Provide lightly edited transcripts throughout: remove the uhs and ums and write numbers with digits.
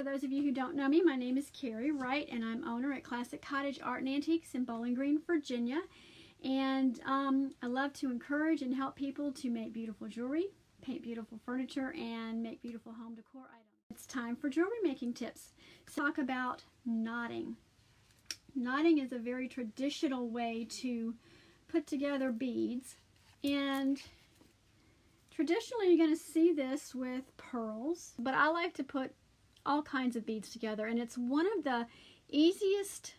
For those of you who don't know me, my name is Carrie Wright, and I'm owner at Classic Cottage Art and Antiques in Bowling Green, Virginia. And I love to encourage and help people to make beautiful jewelry, paint beautiful furniture, and make beautiful home decor items. It's time for jewelry making tips. Let's talk about knotting. Knotting is a very traditional way to put together beads, and traditionally you're going to see this with pearls, but I like to put all kinds of beads together, and it's one of the easiest,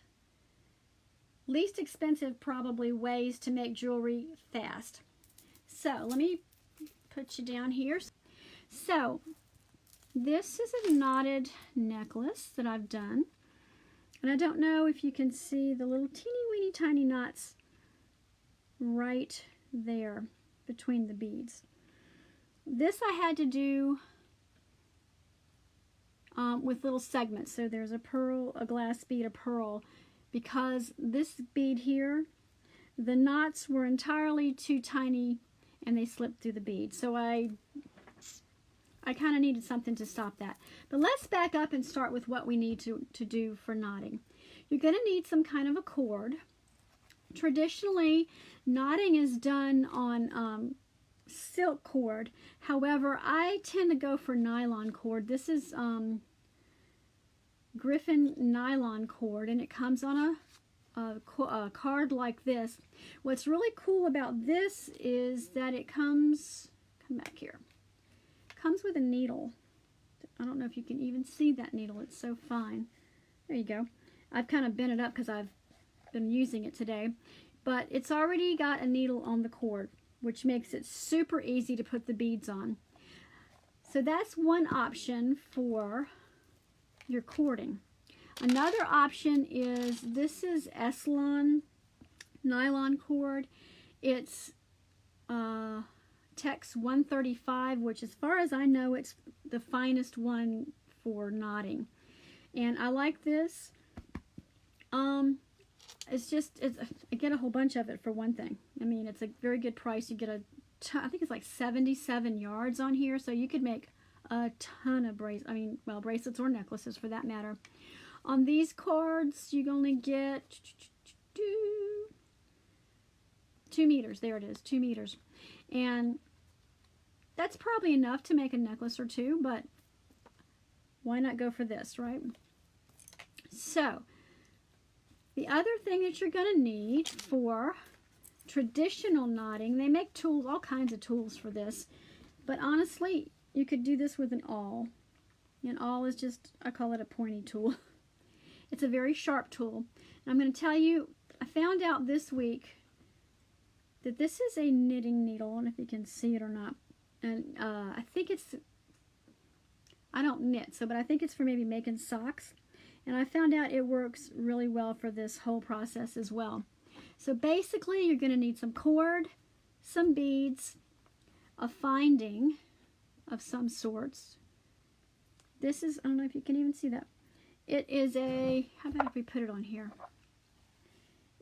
least expensive probably ways to make jewelry fast. So let me put you down here. So this is a knotted necklace that I've done, and I don't know if you can see the little teeny weeny tiny knots right there between the beads. This I had to do with little segments. So there's a pearl, a glass bead, a pearl, because this bead here, the knots were entirely too tiny and they slipped through the bead. So I kind of needed something to stop that. But let's back up and start with what we need to do for knotting. You're going to need some kind of a cord. Traditionally, knotting is done on silk cord. However, I tend to go for nylon cord. This is Griffin nylon cord, and it comes on a card like this. What's really cool about this is that it comes, come back here, comes with a needle. I don't know if you can even see that needle. It's so fine. There you go. I've kind of bent it up because I've been using it today, but it's already got a needle on the cord, which makes it super easy to put the beads on. So that's one option for your cording. Another option is, this is SLON nylon cord. It's Tex 135, which as far as I know, it's the finest one for knotting. And I like this. I get a whole bunch of it for one thing. I mean, it's a very good price. You get I think it's like 77 yards on here, so you could make a ton of bracelets or necklaces for that matter. On these cards, you only get 2 meters. There it is, 2 meters. And that's probably enough to make a necklace or two, but why not go for this, right? So the other thing that you're going to need for traditional knotting, they make tools, all kinds of tools for this, but honestly, you could do this with an awl. An awl is just, I call it a pointy tool. It's a very sharp tool. And I'm going to tell you, I found out this week that this is a knitting needle. I don't know if you can see it or not. And I think it's, I don't knit, but I think it's for maybe making socks. And I found out it works really well for this whole process as well. So basically, you're going to need some cord, some beads, a finding of some sorts. This is, I don't know if you can even see that. It is a, how about if we put it on here?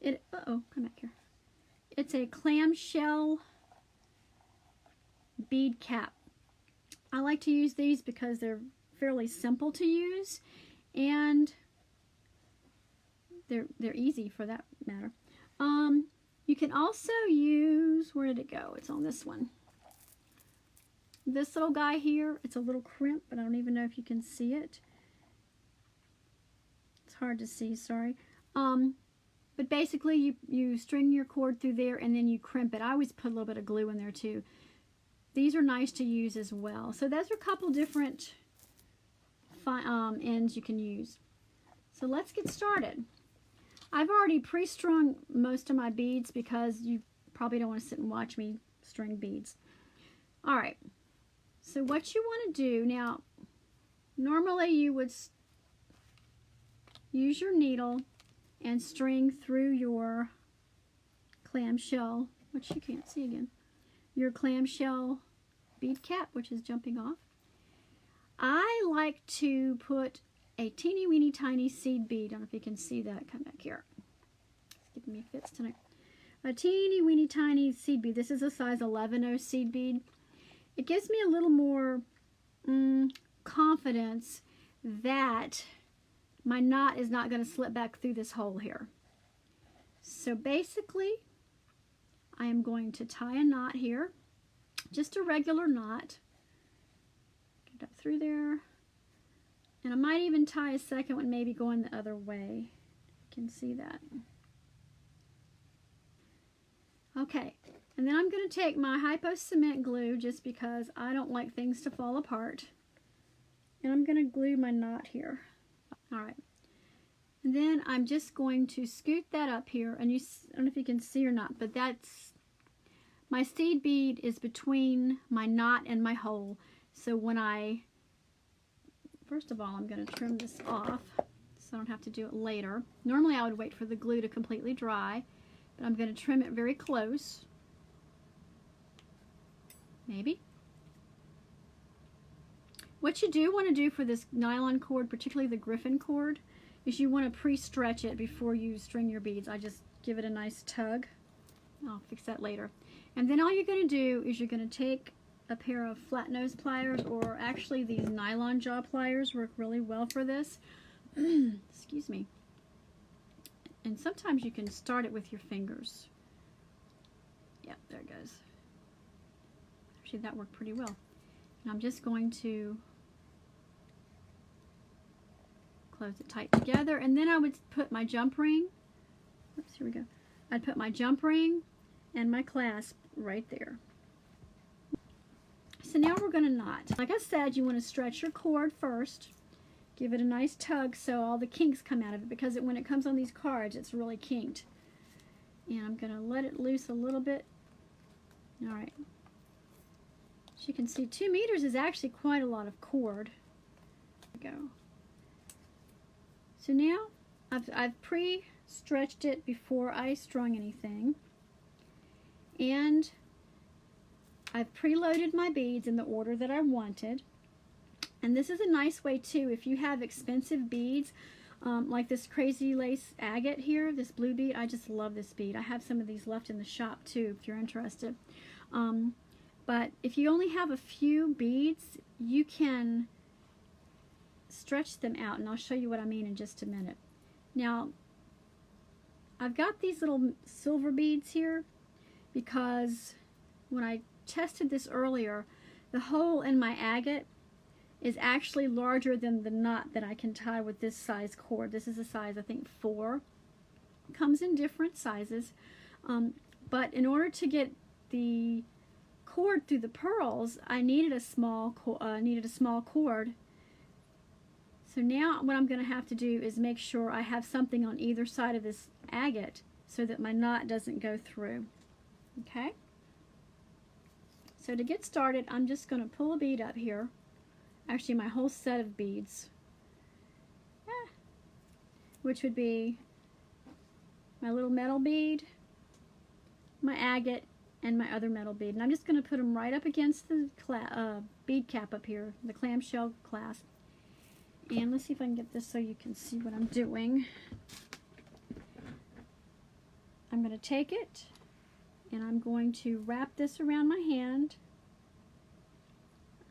Uh-oh, come back here. It's a clamshell bead cap. I like to use these because they're fairly simple to use, and they're easy for that matter. You can also use, where did it go? It's on this one. This little guy here, it's a little crimp, but I don't even know if you can see it. It's hard to see, sorry. But basically you string your cord through there and then you crimp it. I always put a little bit of glue in there too. These are nice to use as well. So those are a couple different ends you can use. So let's get started. I've already pre-strung most of my beads because you probably don't want to sit and watch me string beads. Alright, so what you want to do now, normally you would use your needle and string through your clamshell, which you can't see again, your clamshell bead cap, which is jumping off. I like to put a teeny weeny tiny seed bead. I don't know if you can see that. Come back here. It's giving me fits tonight. A teeny weeny tiny seed bead. This is a size 11-0 seed bead. It gives me a little more confidence that my knot is not going to slip back through this hole here. So basically, I am going to tie a knot here, just a regular knot. Get up through there. And I might even tie a second one, maybe going the other way. You can see that. Okay, and then I'm going to take my Hypo Cement glue, just because I don't like things to fall apart. And I'm going to glue my knot here. Alright, and then I'm just going to scoot that up here, and I don't know if you can see or not, but that's, my seed bead is between my knot and my hole. So when first of all, I'm going to trim this off so I don't have to do it later. Normally I would wait for the glue to completely dry, but I'm going to trim it very close. Maybe. What you do want to do for this nylon cord, particularly the Griffin cord, is you want to pre-stretch it before you string your beads. I just give it a nice tug. I'll fix that later. And then all you're going to do is you're going to take a pair of flat nose pliers, or actually these nylon jaw pliers work really well for this. Excuse me. And sometimes you can start it with your fingers. Yep, there it goes. Actually, that worked pretty well. And I'm just going to close it tight together, and then I would put my jump ring. Oops, here we go. I'd put my jump ring and my clasp right there. So now we're going to knot. Like I said, you want to stretch your cord first. Give it a nice tug so all the kinks come out of it, because when it comes on these cards, it's really kinked. And I'm going to let it loose a little bit. Alright. As you can see, 2 meters is actually quite a lot of cord. There we go. So now I've pre-stretched it before I strung anything. And I've preloaded my beads in the order that I wanted. And this is a nice way too, if you have expensive beads, like this crazy lace agate here, this blue bead. I just love this bead. I have some of these left in the shop too, if you're interested. But if you only have a few beads, you can stretch them out, and I'll show you what I mean in just a minute. Now, I've got these little silver beads here because when I tested this earlier, the hole in my agate is actually larger than the knot that I can tie with this size cord. This is a size, I think, 4. It comes in different sizes, but in order to get the cord through the pearls, I needed a small cord. So now what I'm going to have to do is make sure I have something on either side of this agate so that my knot doesn't go through. Okay? So to get started, I'm just going to pull a bead up here. Actually, my whole set of beads. Which would be my little metal bead, my agate, and my other metal bead. And I'm just going to put them right up against the bead cap up here, the clamshell clasp. And let's see if I can get this so you can see what I'm doing. I'm going to take it, and I'm going to wrap this around my hand.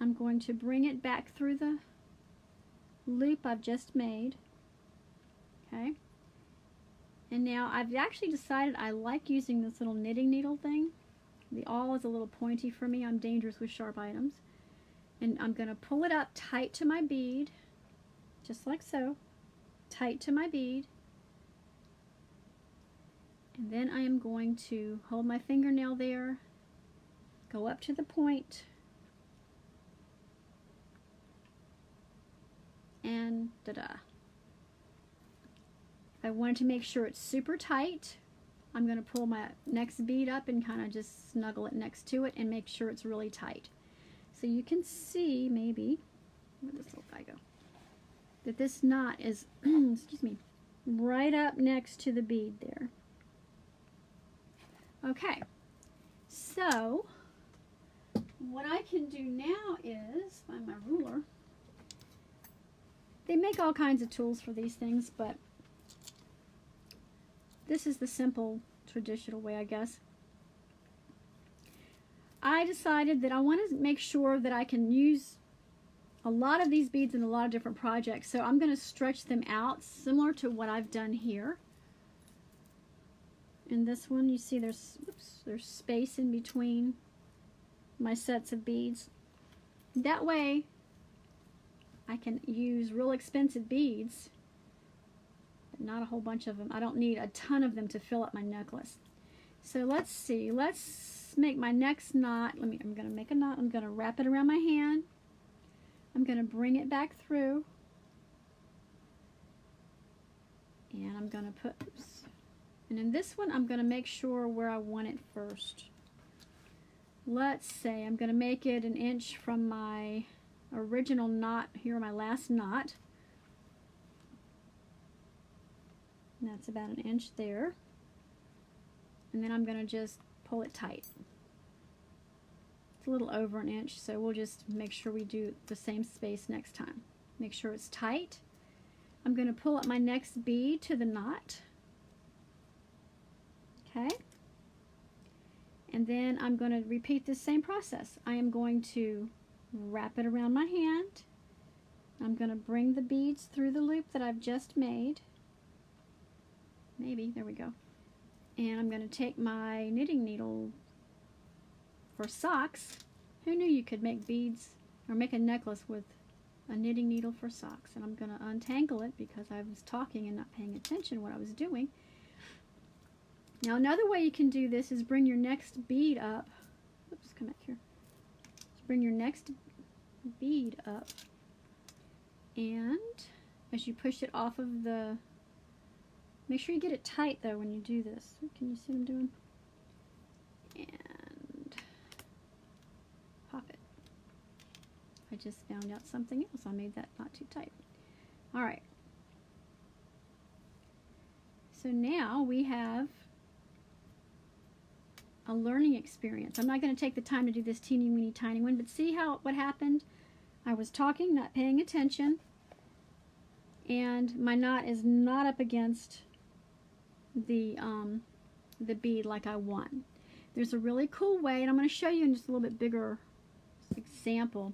I'm going to bring it back through the loop I've just made. Okay. And now I've actually decided I like using this little knitting needle thing. The awl is a little pointy for me. I'm dangerous with sharp items. And I'm going to pull it up tight to my bead, just like so. Tight to my bead. And then I am going to hold my fingernail there, go up to the point, and da-da. If I wanted to make sure it's super tight, I'm going to pull my next bead up and kind of just snuggle it next to it and make sure it's really tight. So you can see, maybe, where does this little guy go? That this knot is, excuse me, right up next to the bead there. Okay, so what I can do now is find my ruler. They make all kinds of tools for these things, but this is the simple, traditional way, I guess. I decided that I want to make sure that I can use a lot of these beads in a lot of different projects, so I'm going to stretch them out similar to what I've done here. In this one, you see there's space in between my sets of beads. That way, I can use real expensive beads, but not a whole bunch of them. I don't need a ton of them to fill up my necklace. So let's see. Let's make my next knot. I'm going to make a knot. I'm going to wrap it around my hand. I'm going to bring it back through. And I'm going to put, oops. And in this one, I'm going to make sure where I want it first. Let's say I'm going to make it 1 inch from my original knot here, my last knot. And that's about 1 inch there. And then I'm going to just pull it tight. It's a little over 1 inch, so we'll just make sure we do the same space next time. Make sure it's tight. I'm going to pull up my next bead to the knot. Okay. And then I'm going to repeat the same process. I am going to wrap it around my hand. I'm going to bring the beads through the loop that I've just made. Maybe, there we go. And I'm going to take my knitting needle for socks. Who knew you could make beads or make a necklace with a knitting needle for socks? And I'm going to untangle it because I was talking and not paying attention to what I was doing. Now another way you can do this is bring your next bead up. Oops, come back here. Just bring your next bead up, and as you push it off of the, make sure you get it tight though when you do this. Can you see what I'm doing? And pop it. I just found out something else. I made that not too tight. All right. So now we have a learning experience. I'm not going to take the time to do this teeny weeny tiny one, but see what happened? I was talking, not paying attention, and my knot is not up against the bead like I want. There's a really cool way, and I'm going to show you in just a little bit bigger example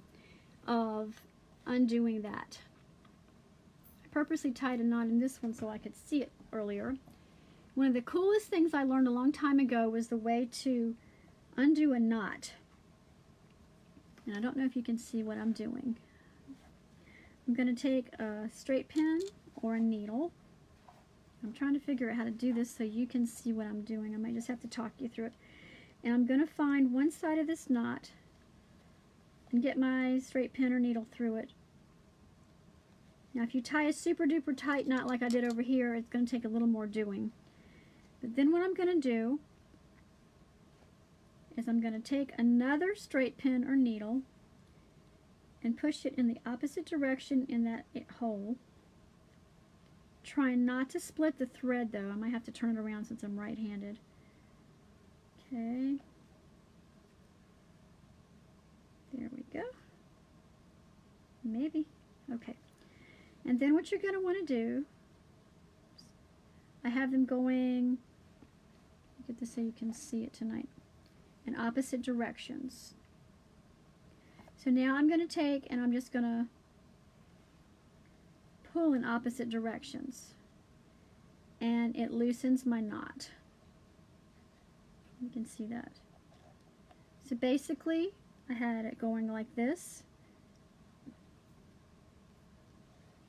of undoing that. I purposely tied a knot in this one so I could see it earlier. One of the coolest things I learned a long time ago was the way to undo a knot. And I don't know if you can see what I'm doing. I'm going to take a straight pin or a needle. I'm trying to figure out how to do this so you can see what I'm doing. I might just have to talk you through it. And I'm going to find one side of this knot and get my straight pin or needle through it. Now if you tie a super duper tight knot like I did over here, it's going to take a little more doing. But then what I'm going to do is I'm going to take another straight pin or needle and push it in the opposite direction in that hole. Trying not to split the thread though. I might have to turn it around since I'm right-handed. Okay. There we go. Maybe. Okay. And then what you're going to want to do, I have them going, get this so you can see it tonight, in opposite directions. So now I'm going to take and I'm just going to pull in opposite directions, and it loosens my knot. You can see that. So basically I had it going like this.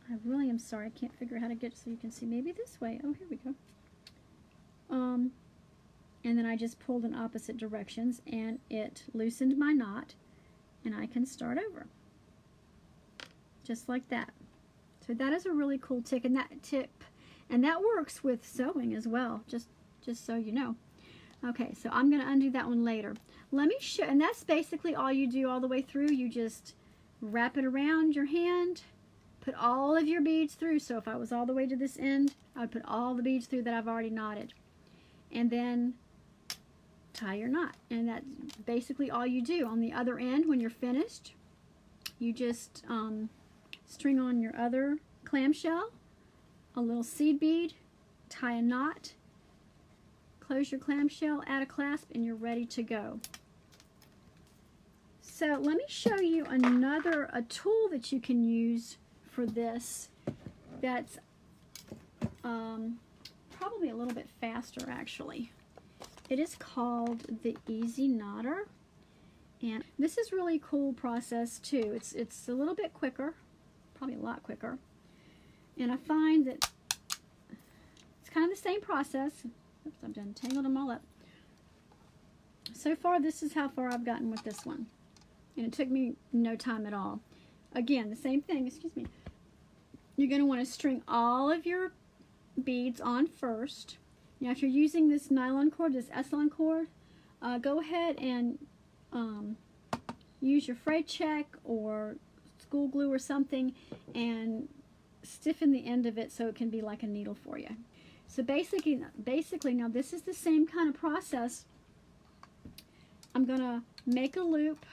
I really am sorry, I can't figure out how to get it so you can see. Maybe this way. Oh, here we go. And then I just pulled in opposite directions and it loosened my knot, and I can start over. Just like that. So that is a really cool tip, and that works with sewing as well, just so you know. Okay, so I'm going to undo that one later. Let me show, and that's basically all you do all the way through. You just wrap it around your hand, put all of your beads through. So if I was all the way to this end, I would put all the beads through that I've already knotted, and then tie your knot. And that's basically all you do. On the other end, when you're finished, you just string on your other clamshell, a little seed bead, tie a knot, close your clamshell, add a clasp, and you're ready to go. So let me show you a tool that you can use for this that's probably a little bit faster actually. It is called the Easy Knotter, and this is really cool process too. It's a little bit quicker, probably a lot quicker, and I find that it's kind of the same process. Oops, I've done tangled them all up. So far, this is how far I've gotten with this one, and it took me no time at all. Again, the same thing, excuse me. You're going to want to string all of your beads on first. Now, if you're using this nylon cord, this SLON cord, go ahead and use your frayed check or school glue or something and stiffen the end of it so it can be like a needle for you. So basically now this is the same kind of process. I'm going to make a loop,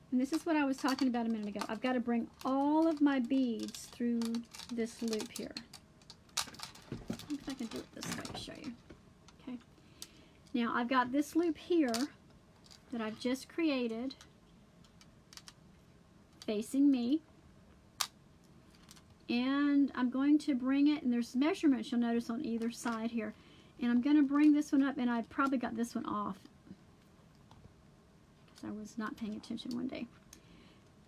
and this is what I was talking about a minute ago. I've got to bring all of my beads through this loop here. If I can do it this way to show you. Okay. Now I've got this loop here that I've just created facing me, and I'm going to bring it, and there's measurements you'll notice on either side here, and I'm going to bring this one up, and I probably got this one off because I was not paying attention one day.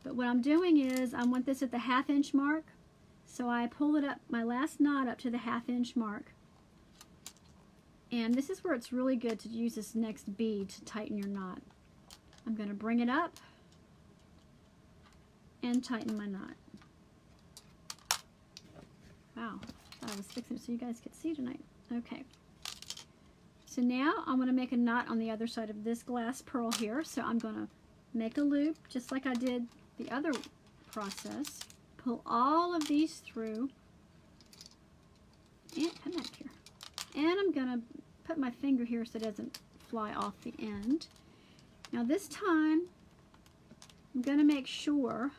But what I'm doing is I want this at the 1/2 inch mark, so I pull it up, my last knot up to the 1/2 inch mark, and this is where it's really good to use this next bead to tighten your knot. I'm going to bring it up and tighten my knot. Wow, I thought I was fixing it so you guys could see tonight. Okay. So now I'm going to make a knot on the other side of this glass pearl here. So I'm going to make a loop just like I did the other process. Pull all of these through. And come back here. And I'm going to put my finger here so it doesn't fly off the end. Now this time I'm going to make sure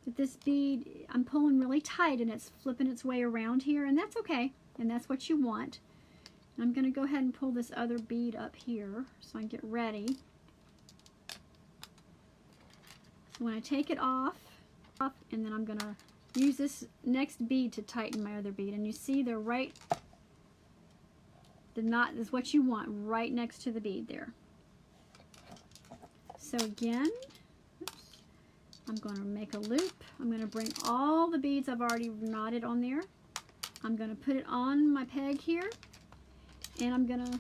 that this bead, I'm pulling really tight and it's flipping its way around here, and that's okay, and that's what you want. And I'm going to go ahead and pull this other bead up here so I can get ready. So when I take it off, and then I'm going to use this next bead to tighten my other bead, and you see they're right, the knot is what you want right next to the bead there. So again, I'm going to make a loop. I'm going to bring all the beads I've already knotted on there. I'm going to put it on my peg here, and I'm going to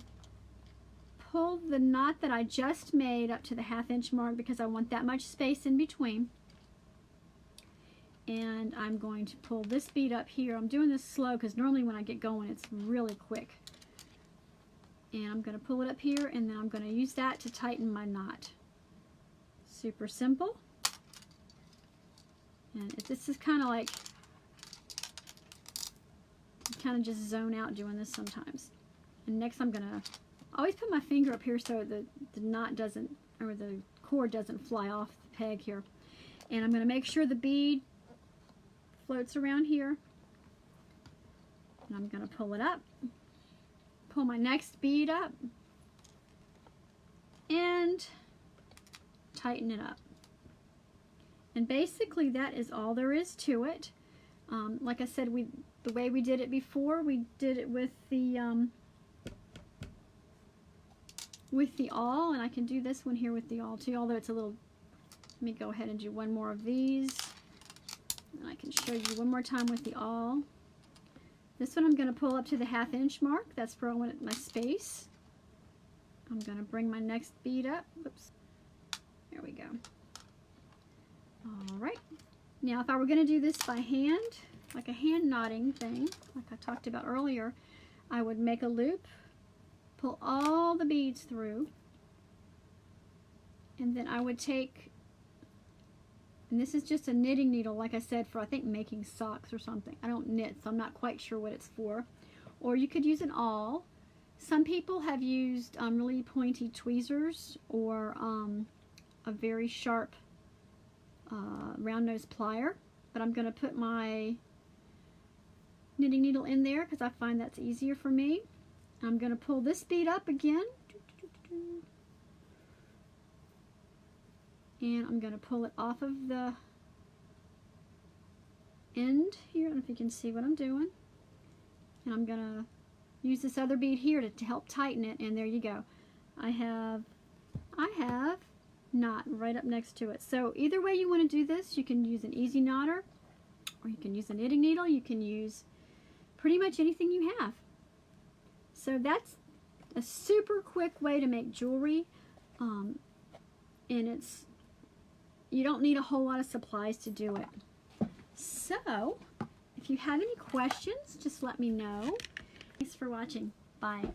pull the knot that I just made up to the 1/2 inch mark because I want that much space in between. And I'm going to pull this bead up here. I'm doing this slow because normally when I get going it's really quick. And I'm going to pull it up here, and then I'm going to use that to tighten my knot. Super simple. And this is kind of like, you kind of just zone out doing this sometimes. And next I'm going to always put my finger up here so the knot doesn't, or the cord doesn't fly off the peg here. And I'm going to make sure the bead floats around here. And I'm going to pull it up, pull my next bead up, and tighten it up. And basically that is all there is to it. Like I said, the way we did it before, we did it with the awl, and I can do this one here with the awl too, although it's a little, let me go ahead and do one more of these, and I can show you one more time with the awl. This one I'm going to pull up to the 1/2 inch mark. That's where I want my space. I'm going to bring my next bead up. Whoops. There we go. Alright, now if I were going to do this by hand, like a hand knotting thing, like I talked about earlier, I would make a loop, pull all the beads through, and then I would take, and this is just a knitting needle, like I said, for I think making socks or something. I don't knit, so I'm not quite sure what it's for. Or you could use an awl. Some people have used really pointy tweezers or a very sharp round nose plier, but I'm going to put my knitting needle in there because I find that's easier for me. I'm going to pull this bead up again, And I'm going to pull it off of the end here. I don't know if you can see what I'm doing. And I'm going to use this other bead here to help tighten it. And there you go. I have knot right up next to it. So either way you want to do this, you can use an easy knotter, or you can use a knitting needle. You can use pretty much anything you have. So that's a super quick way to make jewelry. And you don't need a whole lot of supplies to do it. So if you have any questions, just let me know. Thanks for watching. Bye.